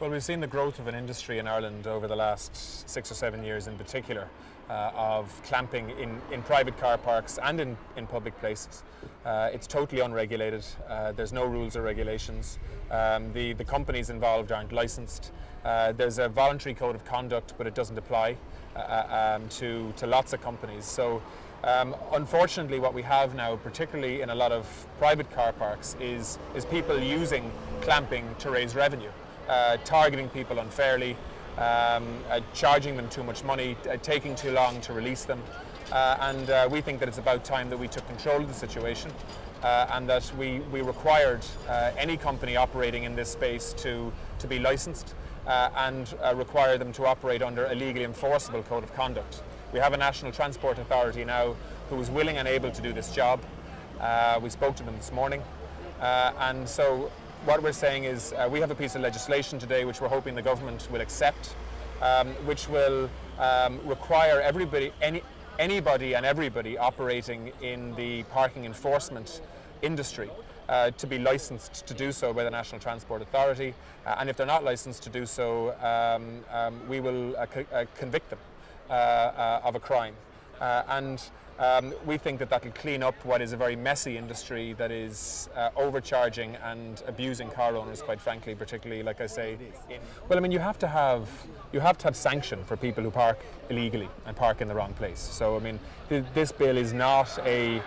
Well, we've seen the growth of an industry in Ireland over the last 6 or 7 years in particular of clamping in private car parks and in public places. It's totally unregulated. There's no rules or regulations. The companies involved aren't licensed. There's a voluntary code of conduct, but it doesn't apply to lots of companies. So unfortunately, what we have now, particularly in a lot of private car parks, is people using clamping to raise revenue. Targeting people unfairly, charging them too much money, taking too long to release them, and we think that it's about time that we took control of the situation and that we required any company operating in this space to be licensed and require them to operate under a legally enforceable code of conduct. We have a National Transport Authority now who is willing and able to do this job. We spoke to them this morning, and so what we're saying is we have a piece of legislation today which we're hoping the government will accept, which will require anybody and everybody operating in the parking enforcement industry to be licensed to do so by the National Transport Authority, and if they're not licensed to do so, we will convict them of a crime. We think that will clean up what is a very messy industry that is overcharging and abusing car owners, quite frankly, particularly, like I say. Well, I mean, you have to have sanction for people who park illegally and park in the wrong place. So, I mean, this bill is not a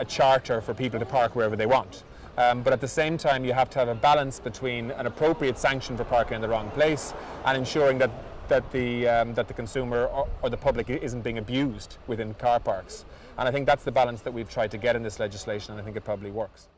charter for people to park wherever they want. But at the same time, you have to have a balance between an appropriate sanction for parking in the wrong place and ensuring that the consumer or the public isn't being abused within car parks. And I think that's the balance that we've tried to get in this legislation, and I think it probably works.